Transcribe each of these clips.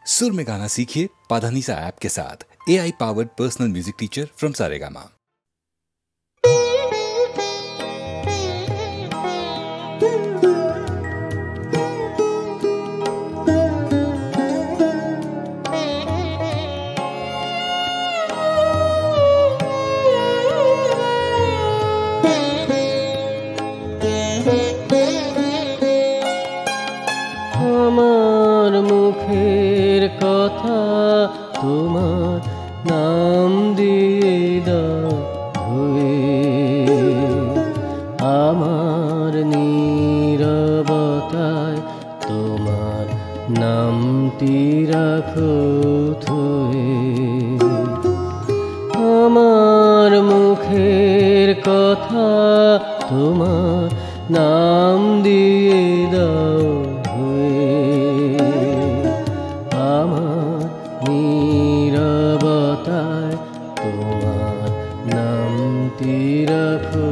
सुर में गाना सीखिए पाधानीसा ऐप के साथ। AI powered personal music teacher from Saregama. আমার মুখের কথা তোমার নাম দিয়ে দাও ধুয়ে, আমার নীরবতায় তোমার নামটি রাখো থুয়ে। আমার মুখের কথা তোমার নাম দিয়ে দাও ধুয়ে, আমার নীরবতায় তোমার নামটি রাখো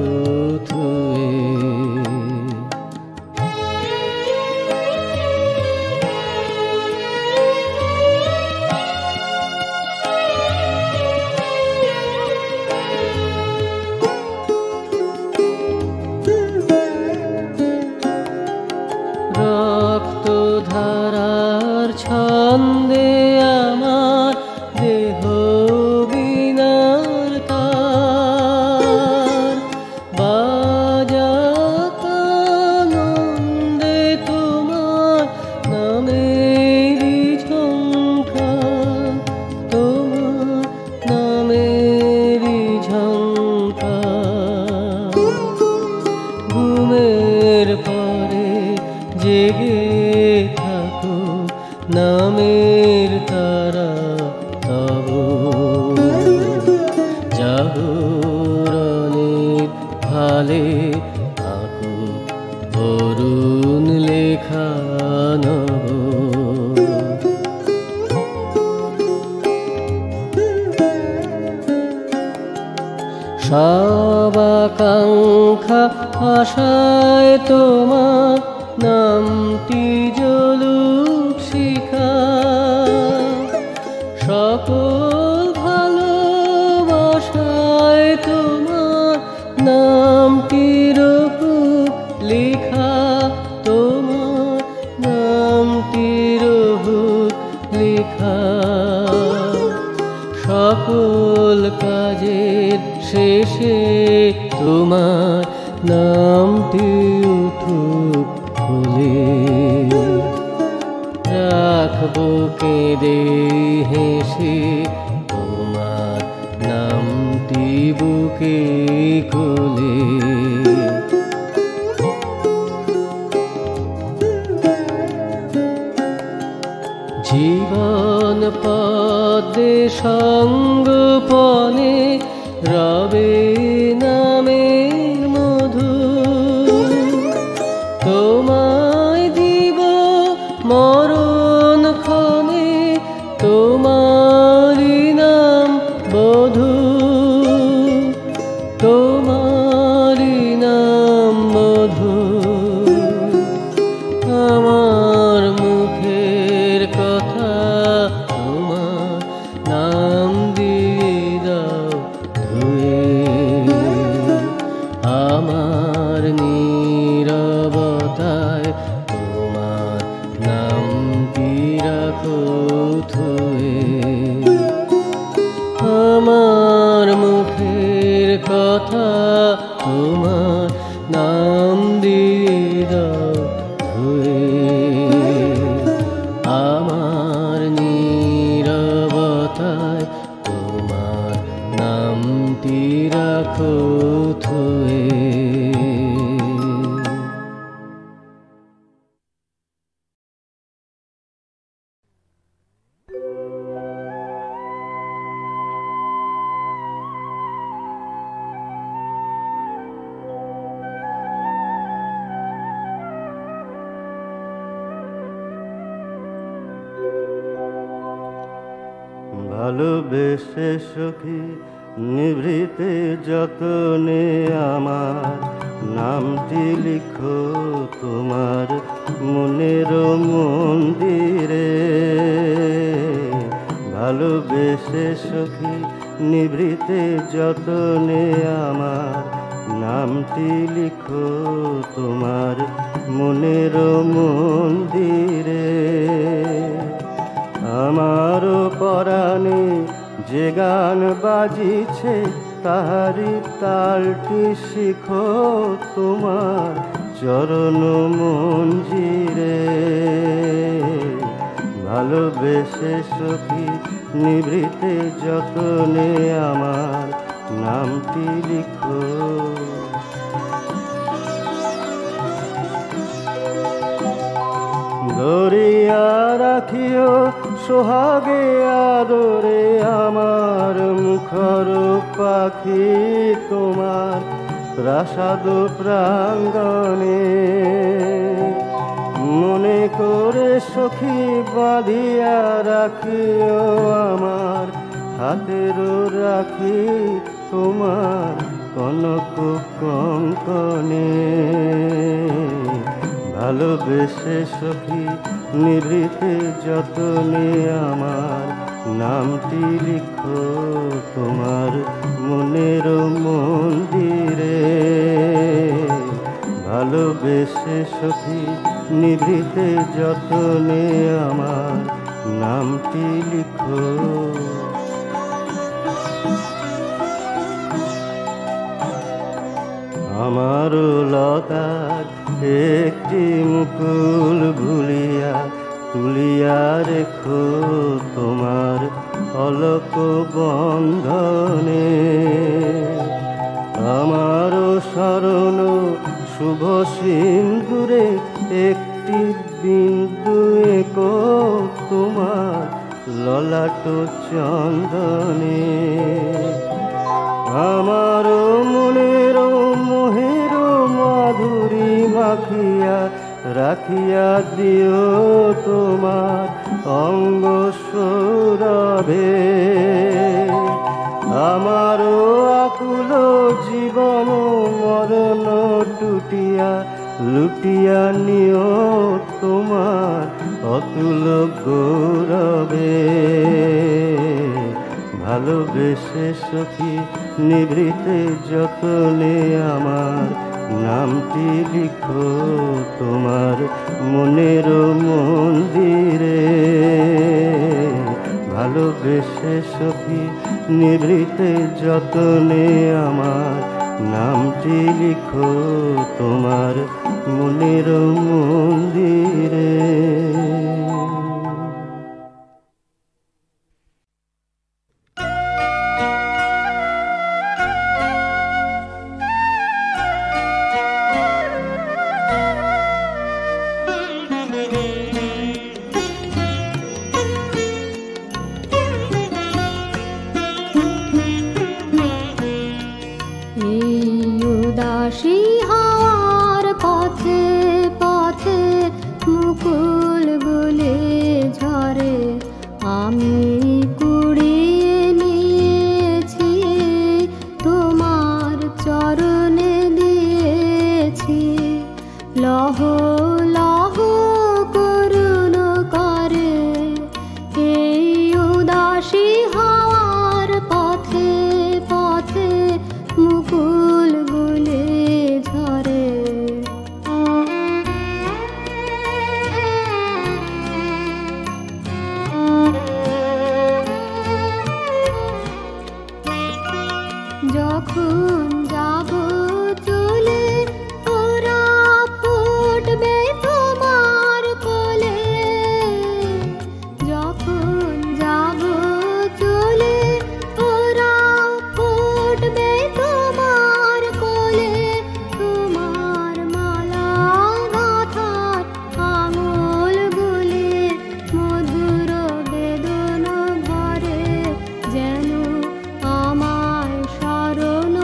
থুয়ে। রক্তধারার ছন্দে আমার দেহ বিনার তার, বাজাতানন্দে তোমার নামেরই ঝংকার, তোমার নামেরই ঝংকার। ঘুমের পরে জেগে থাকো নামের তারা তব, জাগরণের ভালে আঁকো তরুণ লেখা নব। সব আকাঙ্ক্ষা আশায় তোমার নামটি জ্বলুক শিখা, সকল ভালোবাসায় তোমার নামটি রহুক লেখা, তোমার নামটি রহুক লেখা। সকল কাজের শেষে তোমার নামটি উঠুক ফুলে, রাখবো কেঁদে হেসে তোমার নামটি বুকে কোলে। জীবন পদে সঙ্গোপনে রবে নামের মধু, তোমায় দিব মরণ ক্ষণে তোমারি নাম বধূ, তোমারি নাম বধূ। আমার মুখের কথা তোমার নাম দিয়ে দাও ধুয়ে, আমার নীরবতায় তোমার নামটি রাখো থুয়ে। আমার মুখের কথা তোমার নাম দিয়ে দাও ধুয়ে, আমার নীরবতায় তোমার নামটি রাখো থুয়ে। ভালোবেসে সখী নিভৃতে যতনে আমার নামটি লিখো তোমার মনের মন্দিরে। ভালোবেসে সখী নিভৃতে যতনে আমার নামটি লিখো তোমার মনের মন্দিরে। আমারও পরাণে যে গান বাজিছে তাহারি তালটি শিখো তোমার চরণ মঞ্জিরে। ভালোবেসে সখী নিভৃতে যতনে আমার নামটি লিখো। ধরিয়া রাখিও সোহাগে আদরে আমার মুখর পাখি তোমার প্রাসাদ প্রাঙ্গণে। মনে করে সখী বাঁধিয়া রাখিও আমার হাতের রাখি তোমার কনক কঙ্কনে। ভালোবেসে সখী নিভৃতে যতনে আমার নামটি লিখো তোমার মনের মন্দিরে। ভালোবেসে সখী নিভৃতে যতনে আমার নামটি লিখো। আমার লতার একটি মুকুল ভুলিয়া তুলিয়া রেখো তোমার অলক বন্ধনে। আমার শরণ শুভ সিন্দুরে একটি বিন্দু একো তোমার ললাট চন্দনে। আমার মনের মোহের মাধুরী মাখিয়া রাখিয়া দিও তোমার অঙ্গ সৌরভে। আমার আকুল জীবন মরণ টুটিয়া লুটিয়া নিও তোমার অতুল গৌরবে। ভালোবেসে সখী নিভৃতে যতনে আমার নামটি লিখো তোমার মনের মন্দিরে। ভালোবেসে সখী নিভৃতে যতনে আমার নামটি লিখো তোমার মনের মন্দিরে। উদাসী হাওয়ার পথে পথে মুকুল গুলে ঝরে আমি কুড়িয়ে নিয়েছি তোমার চরণে দিয়েছি। লহ লহ করুণ করে এই উদাসী হাওয়ার পথে পথে মুকুল গুলে ঝরে। যখন যাব চলে ওরা ফুটবে তোমার কোলে। যখন যাব চলে ওরা ফুটবে তোমার কোলে। তোমার মালা গাঁথার আঙুল গুলি মধুর বেদনা ভরে যেন আমায় স্মরণ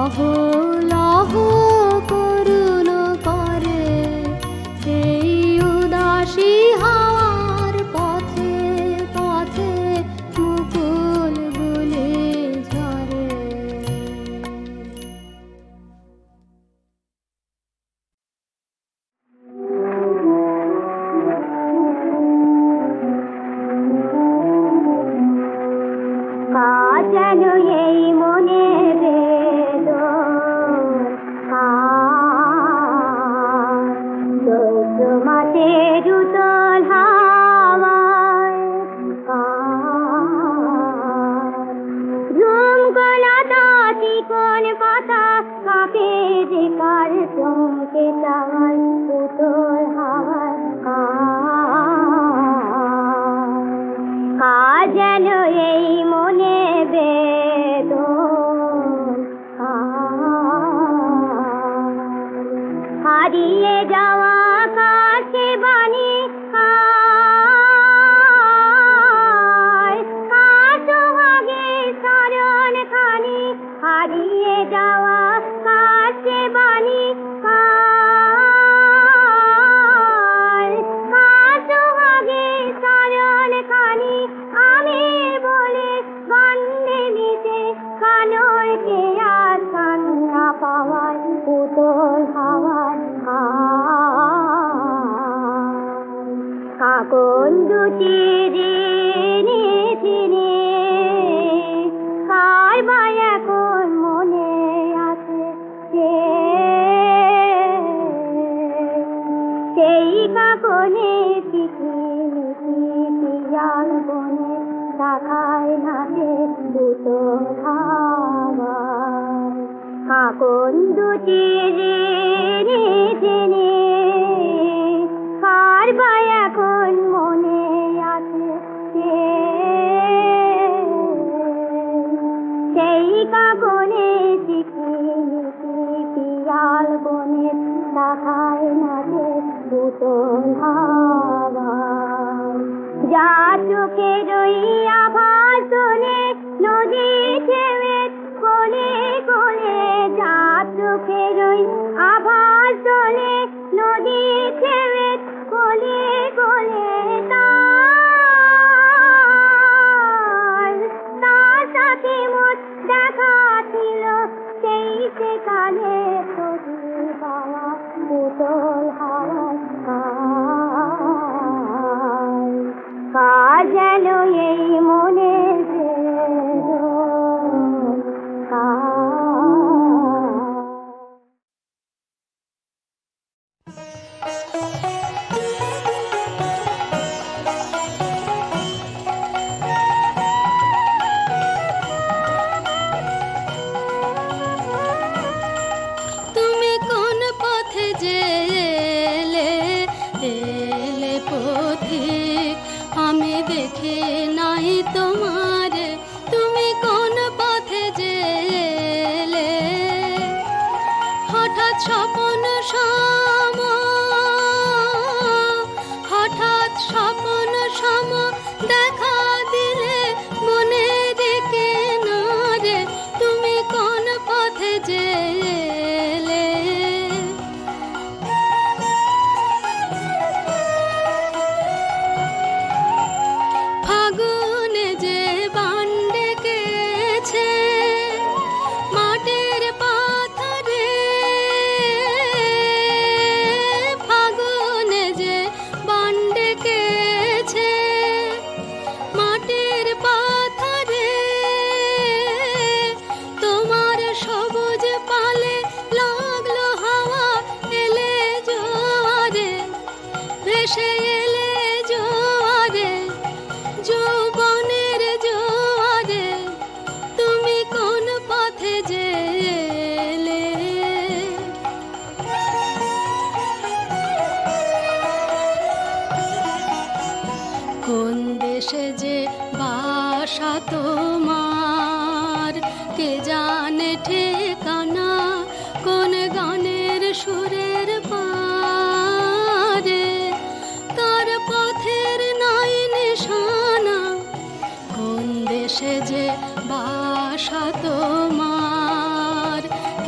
লহ লহ করুণ করে সেই উদাসী হাওয়ার পথে পথে মুকুল গুলি ঝরে। যেন এই মনে চৈত্র মাসের উতল হাওয়ায় ঝুমকোলতা চিকন পাতা কাঁপে যে কার চমকে চাওয়ায় উতল হাওয়ায় যেন এই মনে হারিয়ে যাওয়া কাছে বাণী সোহাগে শরণ খানি হারিয়ে যাওয়া কাছে বাণী সোহাগে শরণ খানি আমি বলে গন্ধে মিশে কানর কে আর কান্না পাওয়ায় উতল হাওয়ায় কাকন দুটি ঋণী চিনি কার বা এখন মনে আছে সেই কাকনে চিঠি মিঠি পিয়াল বনে শাখায় নাচে দুটো হাওয়ায় কাকন দুটি ঋণী চিনি কার বা এখন মনে আছে সেই কাকনে চিঠি মিঠি পিয়াল বনে শাখায় নাচে দুটো হাওয়ায় যা চোখে রইয়া ভাসনে নদী ঢেউয়ের কোলে কোলে যা চোখে রই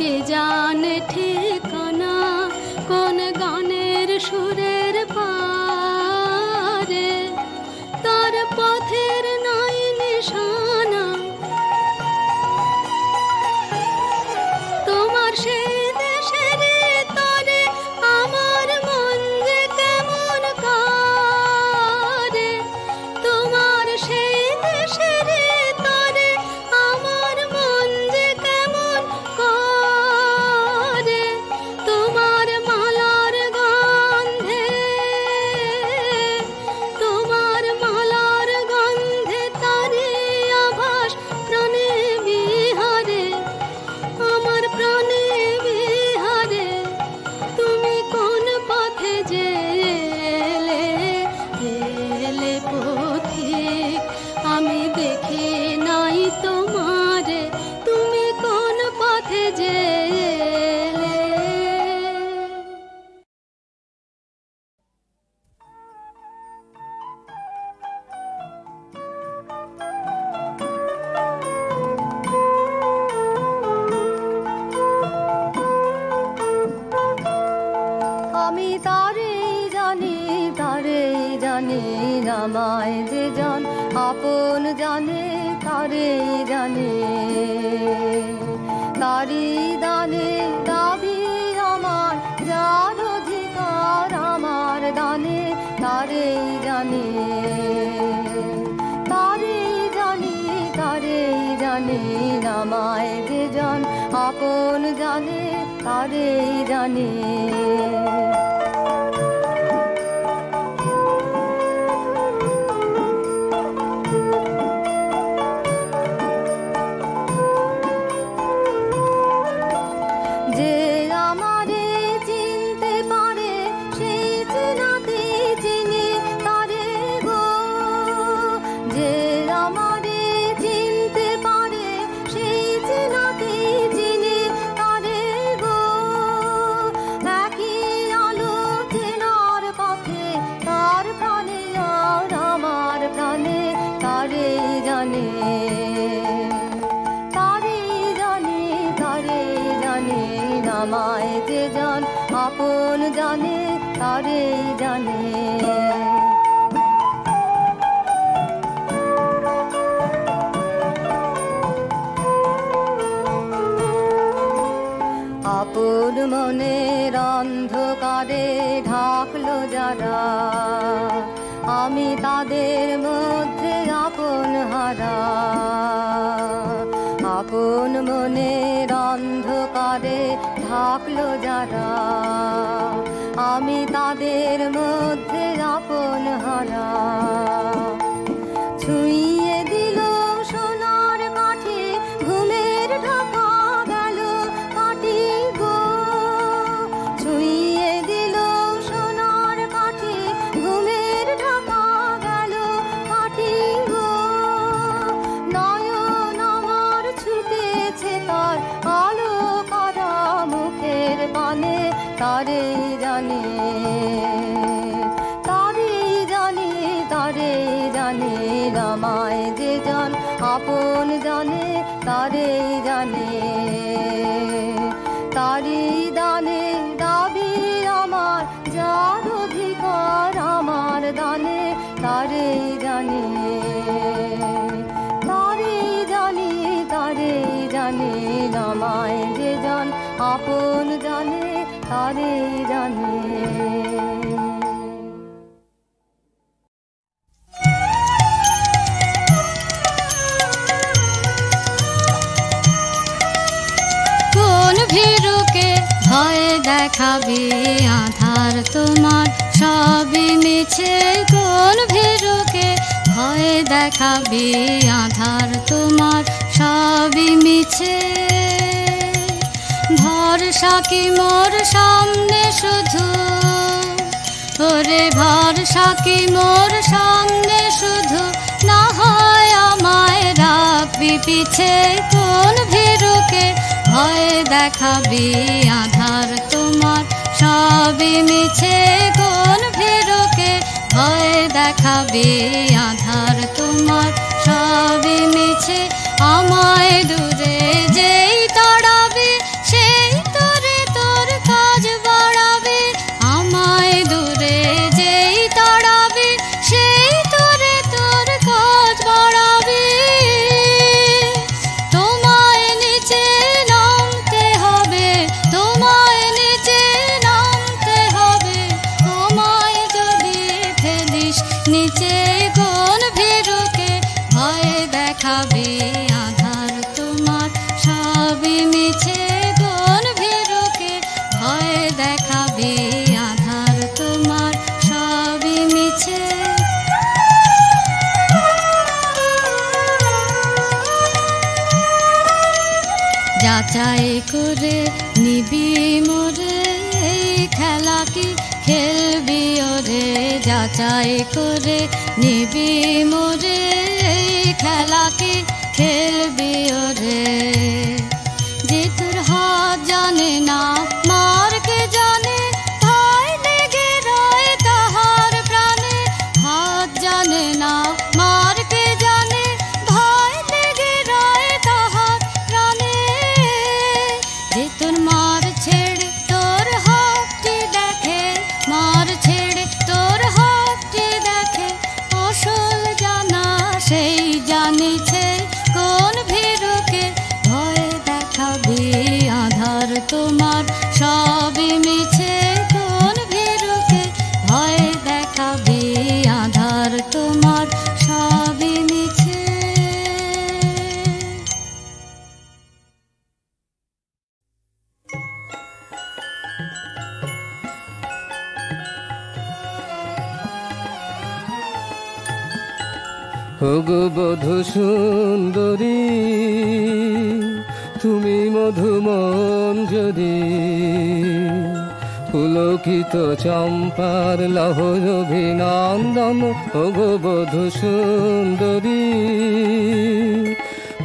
কে জানে ঠিকানা কোন গানের সুরের পারে, তার পথের নাই নিশানা। তোমার সেই দেশের তরে আমার মন যে কেমন করে, তোমার সেই দেশের তরে আমার মন যে কেমন করে। তোমার মালার গন্ধে, তোমার মালার গন্ধে তারে আভাস প্রাণে বিহারে, আমার প্রাণে বিহারে। তুমি কোন পথে যে এলে, এলে পথিক আমি দেখি নাই তোমারে, তুমি কোন পথে যে এলে। আমি তারে জানি, তারে জানি, আমায় যে জন আপন জানে, তারে জানে। তারি দানে দাবি আমার, যার অধিকার আমার দানে, তারে জানে। তারে জানি, তারে জানি, আমায় যে জন আপন জানে, তারে জানে। যে আমারে চিনতে পারে সেই চিনাতে চিনি তারে গো, যে আমারে চিনতে পারে সেই চিনাতে চিনি তারে গো। একই আলো চেনার পথে তার প্রাণে আর আমার প্রাণে, তারে জানে। তারে জানে, তারে জানে, আমায় যে জন আপন জানে, তারে জানে। আপন মনের অন্ধকারে ঢাকলো যারা, আমি তাদের মধ্যে আপন হারা। আপন মনের অন্ধকারে ঢাকলো যারা, আমি তাদের মধ্যে আপন হারা। ছুঁয়ে দিল সোনার কাঠি, ঘুমের ঢাকা গেল কাটি গো। ছুঁয়ে দিল সোনার কাঠি, ঘুমের ঢাকা গেল কাটি গো। নয়ন আমার ছুটেছে তার আলো করা মুখের পানে, তারে জানে। তারে জানে, তারে জানে, আমায় যে জন আপন জানে, তারে জানে। তারি দানে দাবি আমার, যার অধিকার আমার দানে, তারে জানে। তারে জানে, তারে জানে, আমায় যে জন আপন জানে, তারে জানে। কোন ভীরুকে ভয় দেখাবে আধার তোমার, সবই মিছে। কোন ভীরুকে ভয় দেখাবে আধার তোমার, সবই মিছে। ভরসা কি মোর সামনে শুধু, ওরে ভরসা কি মোর সামনে শুধু, না হয় আমায় রাখবি পিছে। কোন ভীরুকে ভয় দেখাবে আধার তোমার, সবই মিছে। কোন ভীরুকে ভয় দেখাবে আধার তোমার, সবই মিছে। আমায় দূরে যেই তাড়াবে সেই যাচাই করে নিবি মোরে, এই খেলা কি খেলবি ওরে, যাচাই করে নিবি মোরে, এই খেলা কি খেলবি ওরে। যে তোর হাত জানে না মার কে জানে, ভয় লেগে রয় তাহার প্রাণে, হাত জানে না মার কে জানে, ভয় লেগে রয় তাহার প্রাণে। যে তোর মার ছেড়ে তোর হাতটি দেখে, মার ছেড়ে তোর হাতটি দেখে, আসল জানা সেই জানিছে কোন ভীরুকে ভয় দেখাবি আধার তোমার সবই মিছে, কোন ভীরুকে ভয় দেখাবি আধার তোমার সবই মিছে। ওগো বধূ সুন্দরী, তুমি মধুমঞ্জরি, পুলকিত চম্পার লহর অভিনন্দন। ওগো বধূ সুন্দরী,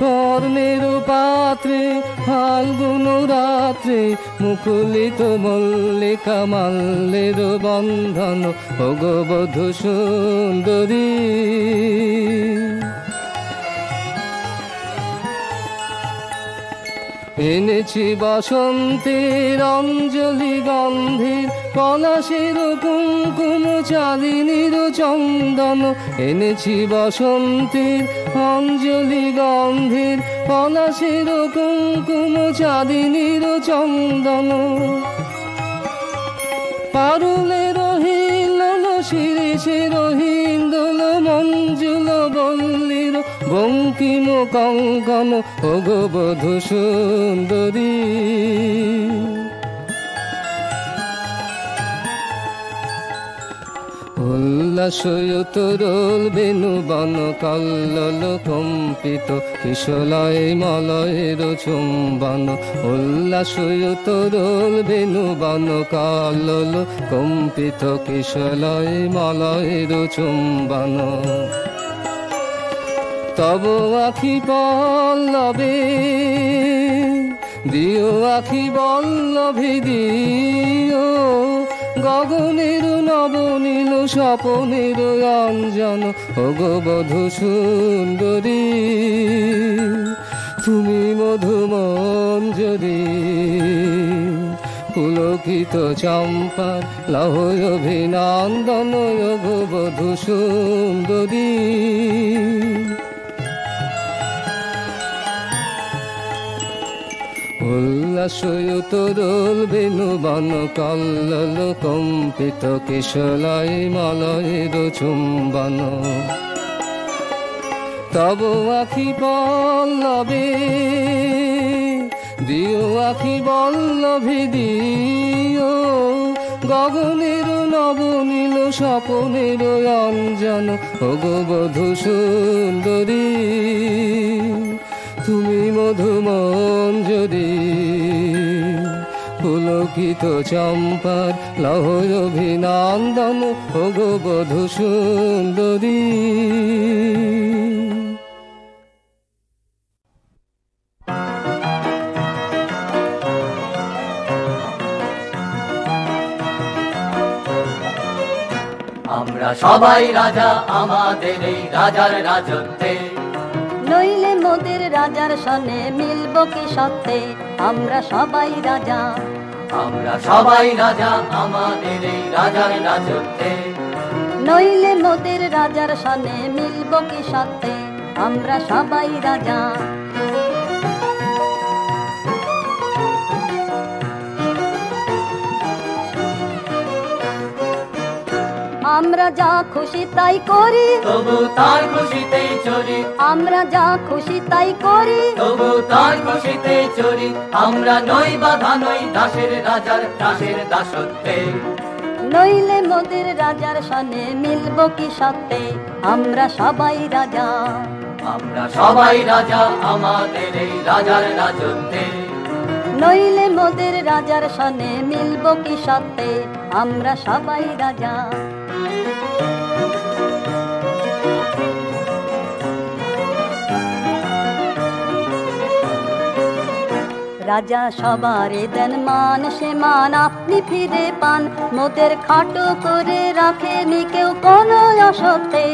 কর্ণের পাত্রে ফাল্গুন রাত্রে, মুকুলিত মল্লিকা মাল্যের বন্ধন। ওগো বধূ সুন্দরী, এনেছি বসন্তের অঞ্জলি গন্ধের, পলাশের কুঙ্কুম চাঁদিনীর চন্দন। এনেছি বসন্তের অঞ্জলি গন্ধের, পলাশের কুঙ্কুম চাঁদিনীর চন্দন। পারুলের হিলন শিরিষের হিন্দোল, মঞ্জুল বল্লীর বঙ্কিম কঙ্কন। ওগো বধূ সুন্দরী, উল্লাসয়তরল বেণুবন কল্লোল কম্পিত, কিশলয় মলয়ের চুম্বন। উল্লাসয়তরল বেণুবন কল্লোল কম্পিত, কিশলয় মলয়ের চুম্বন। তব আখি পল্লবে দিও, আখি বল্লভে দিও, গগনের নবনীল স্বপনের অঞ্জন। ওগো বধূ সুন্দরী, তুমি মধুমঞ্জরি, পুলকিত চম্পার লহর অভিনন্দন। ওগো বধূ সুন্দরী, উল্লাসয়তরল বেণুবন কল্লোল কম্পিত, কিশলয় মলয়ের চুম্বন। তব আখি পল্লবে দিও, আখি বল্লভে দিও, গগনের নবনীল স্বপনের অঞ্জন। ওগো বধূ সুন্দরী, তুমি মধুমঞ্জরি, পুলকিত চম্পার লহর অভিনন্দন। ওগো বধূ সুন্দরী। আমরা সবাই রাজা আমাদের এই রাজার রাজত্বে, নইলে মোদের রাজার সনে মিলব কি সত্যে। আমরা সবাই রাজা, আমরা সবাই রাজা আমাদের এই রাজার রাজত্বে, নইলে মোদের রাজার সনে মিলব কি সত্যে। আমরা সবাই রাজা। আমরা যা খুশি তাই করি, তবু তার খুশিতেই চলি। আমরা যা খুশি তাই করি, তবু তার খুশিতেই চলি। আমরা নই বাধা নই দাসের রাজার দাসের দাসত্বে, নইলে মোদের রাজার সনে মিলব কি সত্যে। আমরা সবাই রাজা, আমরা সবাই রাজা আমাদের এই রাজার রাজত্বে। নইলে মোদের রাজার সনে মিলব কি সত্ত্বে, আমরা সবাই রাজা। রাজা সবারে দেন মান, সে মান আপনি ফিরে পান। মোদের খাটো করে রাখেনি কেউ কোনো অসত্যে।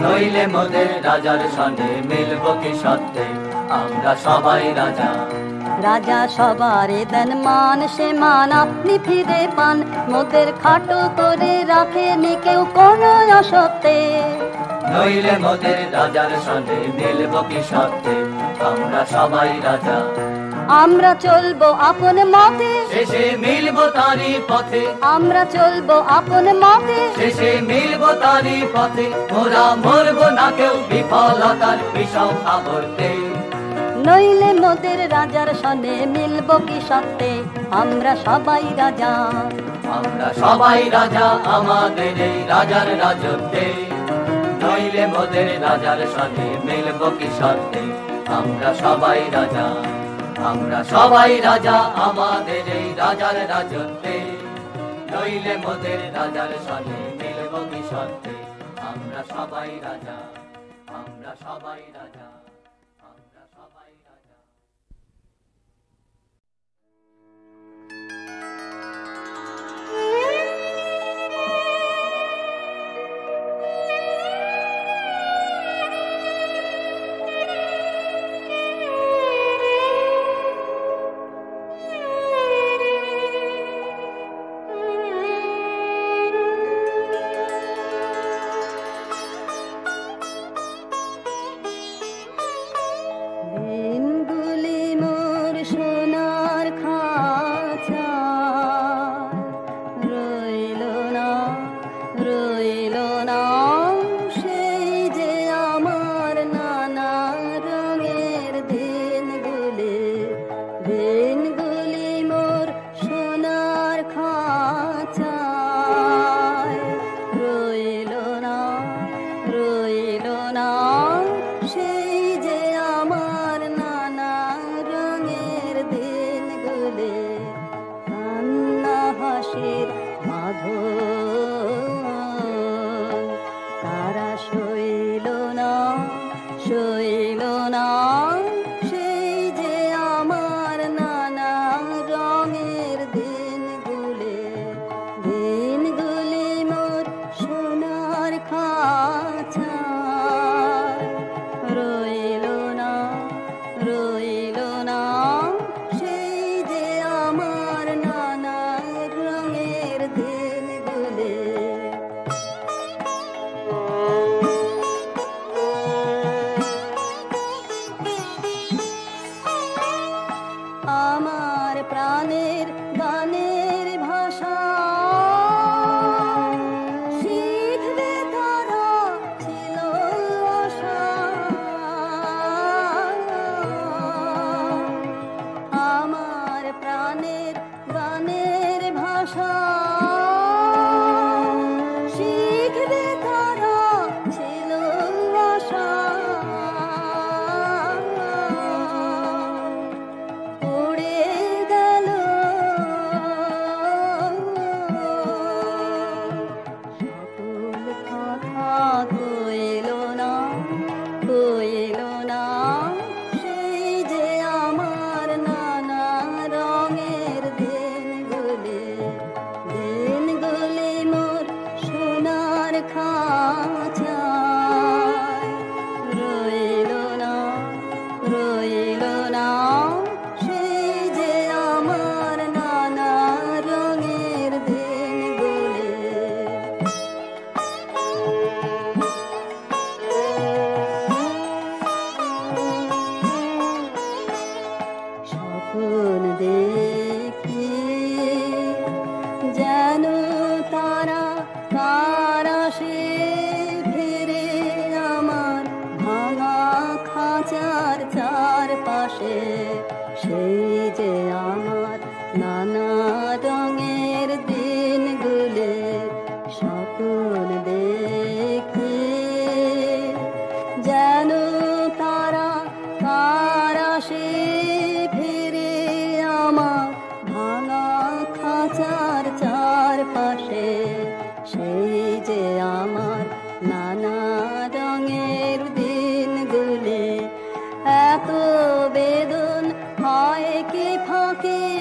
নইলে মোদের রাজার সনে মিলব কি সত্ত্বে, আমরা সবাই রাজা। রাজা সবারে দেন মান, সে মান আপনি ফিরে পান। মোদের খাটো করে রাখেনি কেউ কোনো অসত্যে। নইলে মোদের রাজার সনে মিলব কি সত্ত্বে, আমরা সবাই রাজা। আমরা চলবো আপন মতে, শেষে মিলব তারি পথে। আমরা চলবো আপন মতে, শেষে মিলব তারি পথে। মোরা মরব না কেউ বিফলতার বিষম আবর্তে। নইলে মোদের রাজার সনে মিলব কি সত্ত্বে, আমরা সবাই রাজা। আমরা সবাই রাজা আমাদের এই রাজার রাজত্বে। নইলে মোদের রাজার সনে মিলব কি সত্ত্বে, আমরা সবাই রাজা। আমরা সবাই রাজা আমাদের এই রাজার রাজত্বে। নইলে মোদের রাজার সনে মিলব কি সত্ত্বে, আমরা সবাই রাজা। আমরা সবাই রাজা। আমরা সবাই রাজা। যেন কে ফাঁকে